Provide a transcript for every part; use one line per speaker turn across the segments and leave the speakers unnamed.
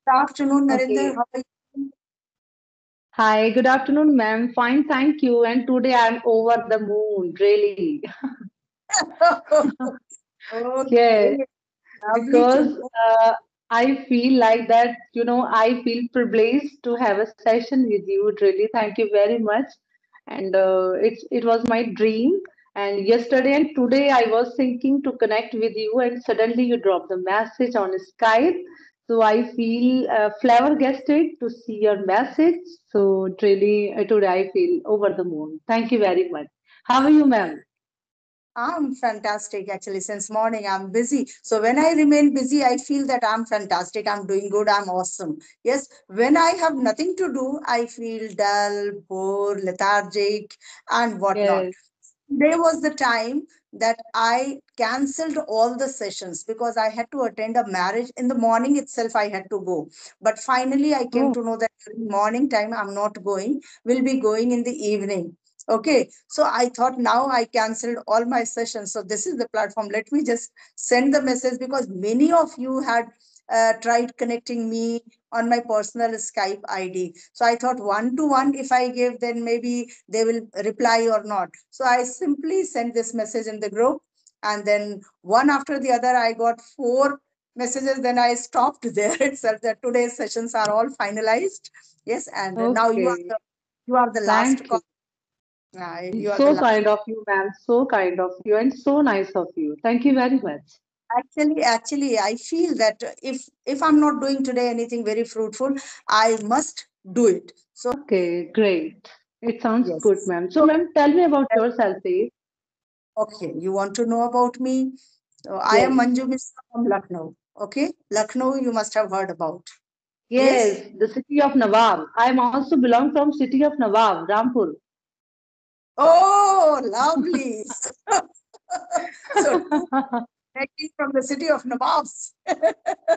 Good afternoon, Narinder.
Okay.
How are you?
Hi, good afternoon, ma'am. Fine, thank you. And today I'm over the moon, really. Yes,
Okay, lovely to
because
know.
I feel like that, I feel privileged to have a session with you. Really, thank you very much. And it was my dream. And yesterday and today I was thinking to connect with you, and suddenly you dropped the message on Skype. So I feel flabbergasted to see your message. So really, today I feel over the moon. Thank you very much. How are you, ma'am?
I'm fantastic actually. Since morning, I'm busy. So when I remain busy, I feel that I'm fantastic. I'm doing good. I'm awesome. Yes. When I have nothing to do, I feel dull, bored, lethargic, and whatnot.
Yes.
Today was the time that I cancelled all the sessions because I had to attend a marriage. In the morning itself, I had to go. But finally, I came
Oh,
to know that during morning time, I'm not going, will be going in the evening. Okay, so I thought now I cancelled all my sessions. So this is the platform. Let me just send the message because many of you had tried connecting me on my personal Skype ID. So I thought one to one, if I give, then maybe they will reply or not. So I simply sent this message in the group, and then one after the other, I got four messages. Then I stopped there itself. That today's sessions are all finalized. Yes, and now
okay.
you are the last
Thank
call.
you.
You are the
So
last.
kind of you, ma'am. So kind of you, and so nice of you. Thank you very much.
Actually, I feel that if I'm not doing today anything very fruitful, I must do it. So
Okay, great. It sounds good,
yes.
ma'am. So,
So,
ma'am, tell me about yourself, please.
okay, you want to know about me? So I am
Yes.
Manju Mishra from Lucknow. Okay, Lucknow you must have heard about. Yes.
Yes, the city of Nawab. I am also belong from city of Nawab, Rampur.
Oh, lovely. So two connecting from the city of Nawabs.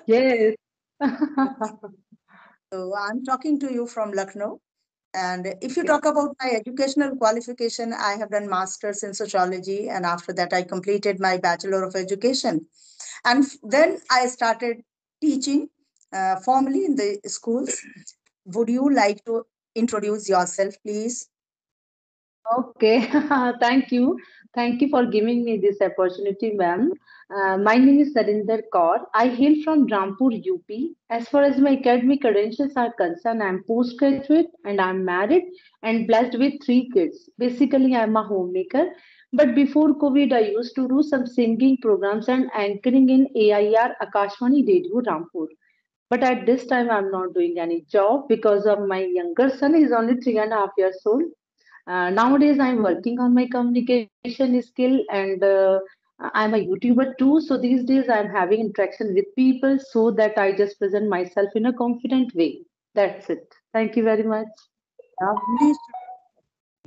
Yes.
So I'm talking to you from Lucknow. And if you
Okay.
talk about my educational qualification, I have done masters in sociology, and after that, I completed my bachelor of education. And then I started teaching formally in the schools. Would you like to introduce yourself, please?
Okay, thank you. Thank you for giving me this opportunity, ma'am. My name is Narinder Kaur. I hail from Rampur, UP. As far as my academic credentials are concerned, I'm postgraduate and I'm married and blessed with three kids. Basically, I'm a homemaker. But before COVID, I used to do some singing programs and anchoring in AIR Akashvani Radio Rampur. But at this time, I'm not doing any job because of my younger son. He's only 3.5 years old. Nowadays, I'm working on my communication skill and I'm a YouTuber too. So these days, I'm having interaction with people so that I just present myself in a confident way. That's it. Thank you very much.
Lovely.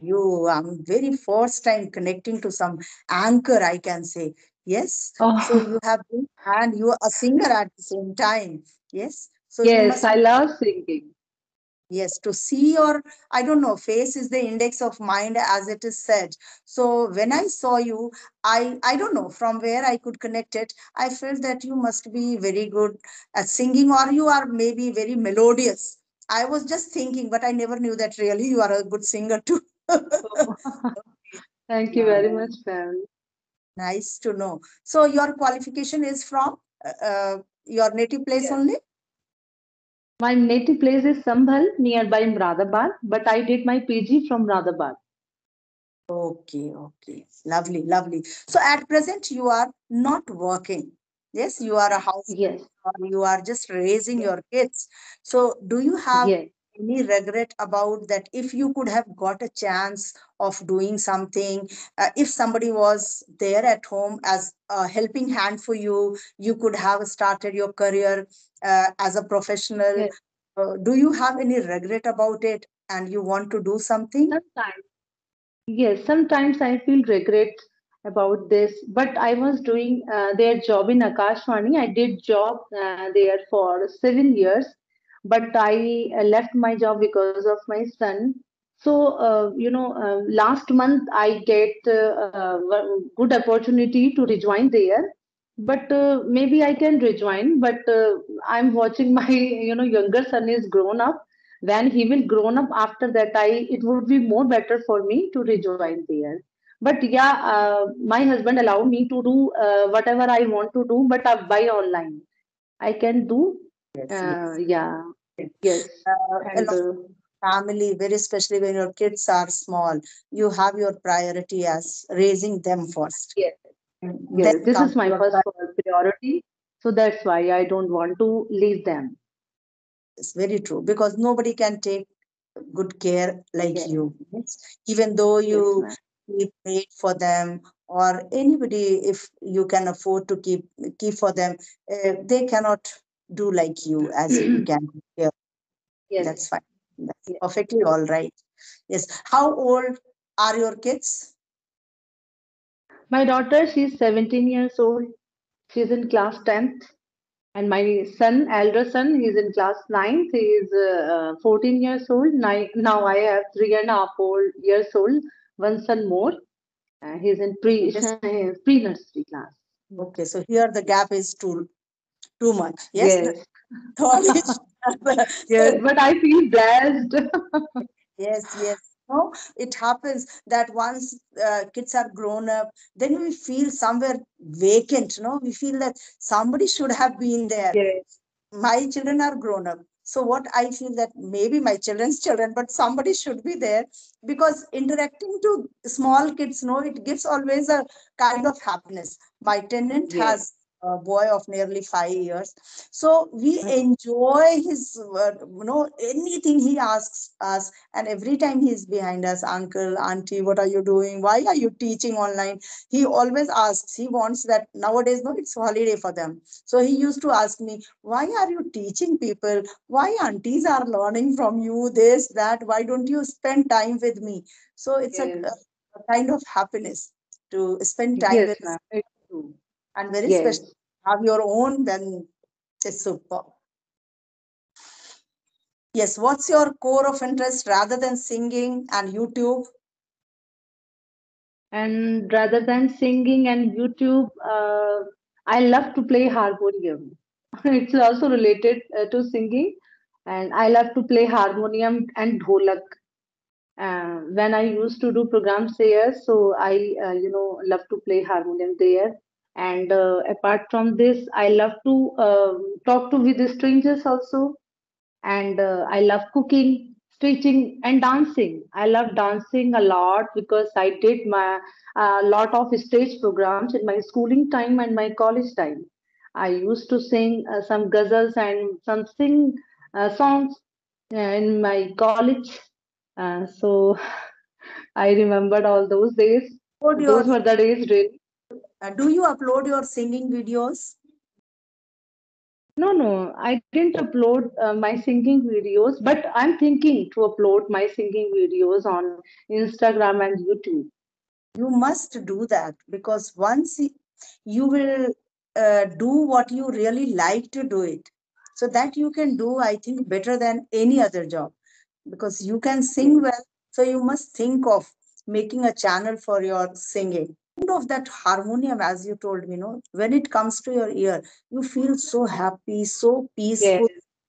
You, I'm very first time connecting to some anchor, I can say. Yes. So
Oh,
you have been, and you are a singer at the same time. Yes. So you
yes,
must
I love singing.
yes, to see your, I don't know, face is the index of mind, as it is said. So when I saw you, I don't know from where I could connect it. I felt that you must be very good at singing, or you are maybe very melodious. I was just thinking, but I never knew that really you are a good singer too.
Oh, thank you
Wow,
very much, ma'am.
nice to know. So your qualification is from your native place
Yes.
only?
My native place is Sambhal, nearby Muradabad, but I did my PG from Muradabad.
Okay, okay. Lovely, lovely. So at present, you are not working. Yes, you are a house,
Yes,
or you are just raising your kids. So do you have
yes.
any regret about that if you could have got a chance of doing something, if somebody was there at home as a helping hand for you, you could have started your career as a professional.
Yes.
Do you have any regret about it and you want to do something?
Sometimes. Yes, sometimes I feel regret about this, but I was doing their job in Akashvani. I did job there for 7 years, but I left my job because of my son. So, last month I get good opportunity to rejoin there. but maybe I can rejoin. But I'm watching my younger son is grown up. When he will grown up after that, I it would be more better for me to rejoin there. But yeah, my husband allow me to do whatever I want to do, but by online I can do.
Yes, yes.
Yeah, yes,
A
and
lot family, very especially when your kids are small, you have your priority as raising them first.
yes,
Then
yes. This
comes
is my
your
first priority, so that's why I don't want to leave them.
it's very true because nobody can take good care like
Yes,
you. Yes. Even though
yes,
you
ma'am.
keep paid for them or anybody, if you can afford to keep for them, they cannot do like you as you can. Yeah,
Yes,
that's fine. That's
yes.
perfectly all right. Yes. How old are your kids?
My daughter, she's 17 years old. She's in class 10th. And my son, elder son, he's in class 9th. He is 14 years old. Now I have 3.5 years old. One son more. He's in
Yes.
pre nursery class.
Okay. So here the gap is too much. Yes. The
Yes.
thought is
Yes, but I feel blessed.
yes, yes. No, it happens that once kids are grown up, then we feel somewhere vacant. No, we feel that somebody should have been there.
Yes,
My children are grown up. So what I feel that maybe my children's children, but somebody should be there because interacting to small kids, no, it gives always a kind of happiness. My tenant
yes.
has a boy of nearly 5 years, so we enjoy his, anything he asks us, and every time he is behind us, uncle, auntie, what are you doing? Why are you teaching online? He always asks. He wants that nowadays. No, it's holiday for them. So he used to ask me, why are you teaching people? Why aunties are learning from you? This, that. Why don't you spend time with me? So it's
Yes,
a kind of happiness to spend time
yes,
with,
ma'am. It's true.
and very special.
Yes.
Have your own, then it's super. Yes, what's your core of interest rather than singing and YouTube?
And rather than singing and YouTube, I love to play harmonium. It's also related to singing, and I love to play harmonium and dholak. When I used to do programs there, so I, love to play harmonium there. And apart from this, I love to talk to with the strangers also, and I love cooking, stitching, and dancing. I love dancing a lot because I did my lot of stage programs in my schooling time and my college time. I used to sing some ghazals and some sing songs in my college. So I remembered all those days.
Upload
Those
your,
were the days, really.
do you upload your singing videos?
No, no, I didn't upload my singing videos, but I'm thinking to upload my singing videos on Instagram and YouTube.
You must do that because once you will do what you really like to do it, so that you can do, I think, better than any other job because you can sing
Yes,
well. So you must think of making a channel for your singing. Of that harmonium, as you told me, no, when it comes to your ear, you feel so happy, so
yes,
peaceful,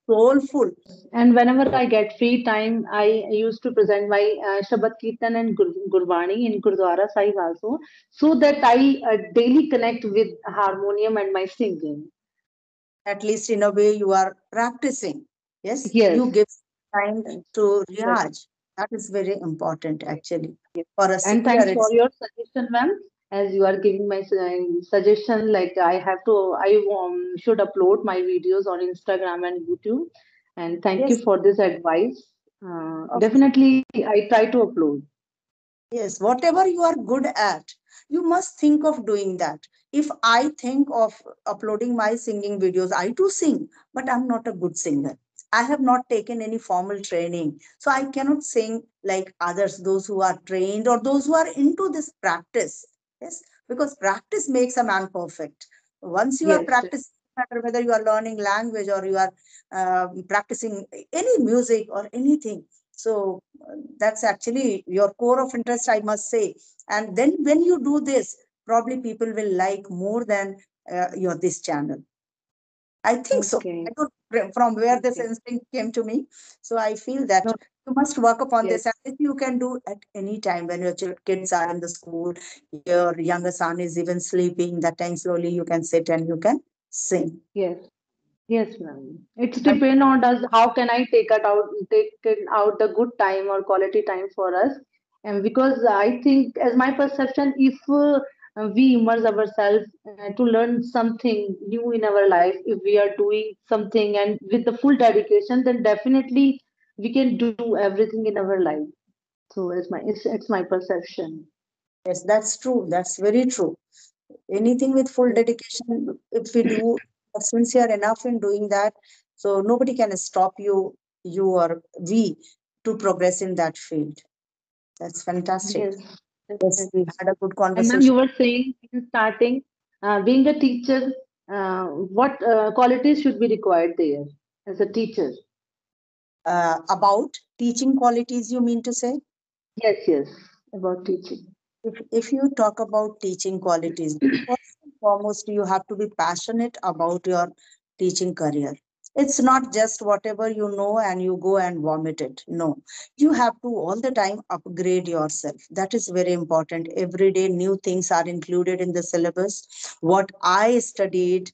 soulful.
yes. And whenever I get free time, I used to present my Shabad Kirtan and Gurbani in Gurdwara Sahib also, so that I daily connect with harmonium and my singing.
At least in a way you are practicing. Yes,
Yes,
you give time
yes,
to
that's
riyaj. That is very important
right.
actually.
Yes.
For a
And
singer,
thanks for
it's
your suggestion, ma'am. As you are giving my suggestion, like I should upload my videos on Instagram and YouTube. And thank you
yes,
for this advice.
of
Definitely, I try to upload.
yes, whatever you are good at, you must think of doing that. If I think of uploading my singing videos, I too sing, but I'm not a good singer. I have not taken any formal training. So I cannot sing like others, those who are trained or those who are into this practice. Yes, because practice makes a man perfect. Once you are
Yes,
practicing, no matter whether you are learning language or you are practicing any music or anything. So that's actually your core of interest, I must say. And then when you do this, probably people will like more than your this channel. I think so.
Okay.
I don't from where this
Okay.
instinct came to me. So I feel that
No.
you must work upon
Yes.
this, and if you can do at any time when your kids are in the school, your younger son is even sleeping. That time slowly you can sit and you can sing.
Yes. Yes, ma'am. It's
But
depend on us. How can I take it out the good time or quality time for us? And because I think, as my perception, if we immerse ourselves to learn something new in our life, if we are doing something and with the full dedication, then definitely we can do everything in our life. So it's my perception.
yes, that's true. That's very true. Anything with full dedication, if we do are sincere enough in doing that, so nobody can stop you or we to progress in that field. That's fantastic.
Yes,
Yes, we
definitely.
had a good
And ma'am, you
conversation
were saying in starting, being a teacher, what qualities should be required there as a teacher?
about teaching qualities, you mean to say?
Yes, yes, about teaching.
If you talk about teaching qualities, first and foremost, you have to be passionate about your teaching career. It's not just whatever you know and you go and vomit it. No, you have to all the time upgrade yourself. That is very important. Every day, new things are included in the syllabus. What I studied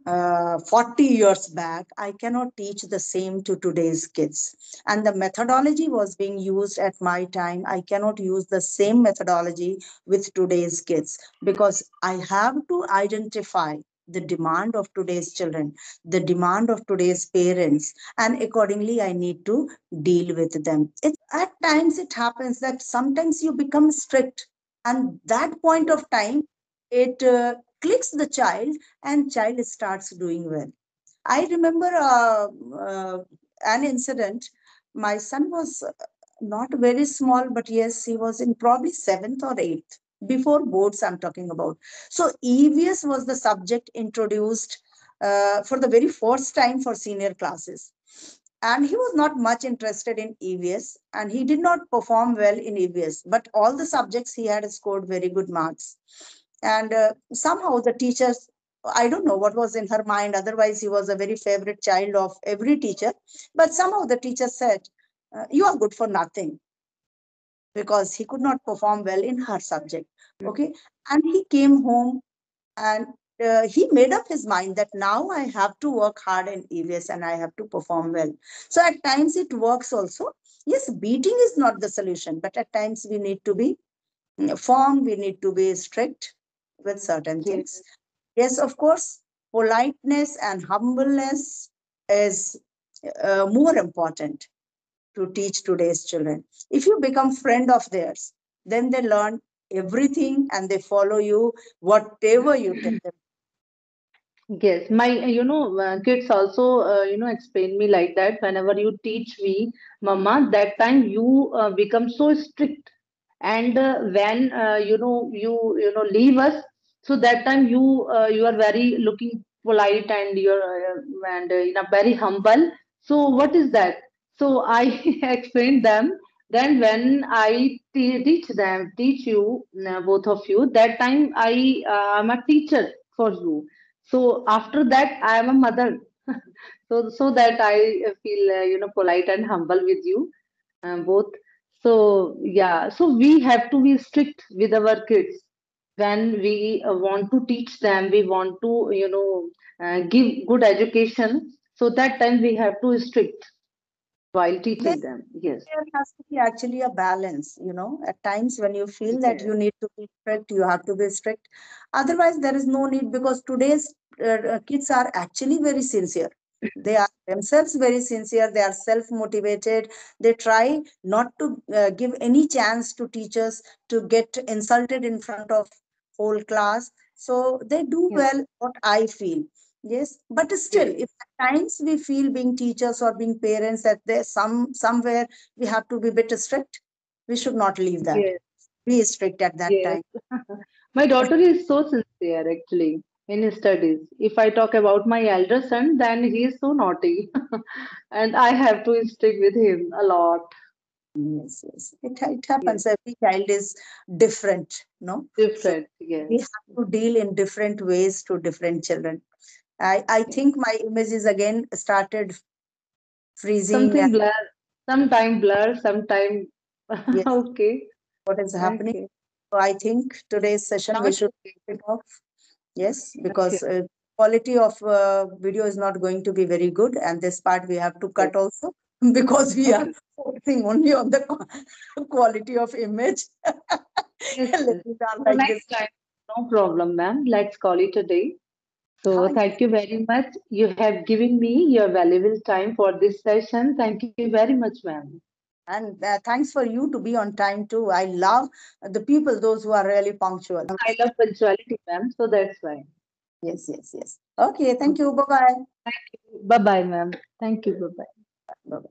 40 years back, I cannot teach the same to today's kids. And the methodology was being used at my time. I cannot use the same methodology with today's kids because I have to identify the demand of today's children, the demand of today's parents, and accordingly, I need to deal with them. At times it happens that sometimes you become strict, and that point of time, it clicks the child and child starts doing well. I remember an incident. My son was not very small, but yes, he was in probably seventh or eighth, before boards I'm talking about. So EVS was the subject introduced for the very first time for senior classes. And he was not much interested in EVS, and he did not perform well in EVS, but all the subjects he had scored very good marks. And somehow the teachers, I don't know what was in her mind, otherwise he was a very favorite child of every teacher, but somehow the teacher said, you are good for nothing, because he could not perform well in her subject. Okay. And he came home and he made up his mind that now I have to work hard in EVS and I have to perform well. So at times it works also. Yes, beating is not the solution, but at times we need to be firm, we need to be strict with certain
Yes,
things. Yes, of course, politeness and humbleness is more important to teach today's children. If you become friend of theirs, then they learn everything and they follow you, whatever you tell them.
yes. My, kids also, explain me like that. Whenever you teach me, Mama, that time you become so strict. And when leave us, so that time you are very looking polite and you're very humble. So what is that? So I explained them. Then when I teach you, both of you, that time I am a teacher for you. So after that I am a mother. So that I feel polite and humble with you, both. So yeah, so we have to be strict with our kids when we want to teach them. We want to give good education. So that time we have to strict while
There,
teaching them. Yes.
there has to be actually a balance, you know. At times when you feel that
Yes.
you need to be strict, you have to be strict. Otherwise, there is no need, because today's kids are actually very sincere. They are themselves very sincere. They are self motivated. They try not to give any chance to teachers to get insulted in front of whole class. So they do
Yes.
well, what I feel. Yes, but still,
Yes.
if at times we feel being teachers or being parents that there's somewhere we have to be a bit strict, we should not leave that.
Yes.
Be strict at that
Yes.
time.
My daughter is so sincere actually in his studies. If I talk about my elder son, then he is so naughty, and I have to stick with him a lot.
Yes, yes. It happens.
Yes,
Every child is different, no? So
different.
we
Yes.
have to deal in different ways to different children. I
Yes.
think my images again started freezing, and
Something blur, sometime blur, sometime.
yes,
Okay.
what is happening?
Okay.
So I think today's session
Now
we
it's
should
okay.
wrap it off. Yes,
Okay.
because quality of video is not going to be very good, and this part we have to
Yes.
cut also because we are
Okay.
focusing only on the quality of image.
Yes. Yes.
Ladies are
So
like this.
next time, no problem, ma'am. Let's call it a day. So
Hi.
thank you very much. You have given me your valuable time for this session. Thank you very much, ma'am.
And thanks for you to be on time too. I love the people, those who are really punctual.
I love punctuality, ma'am. So that's why.
Yes, yes, yes. Okay, thank
Okay.
you. Bye
Thank you. Bye bye, ma'am. Thank you. Bye bye.
bye.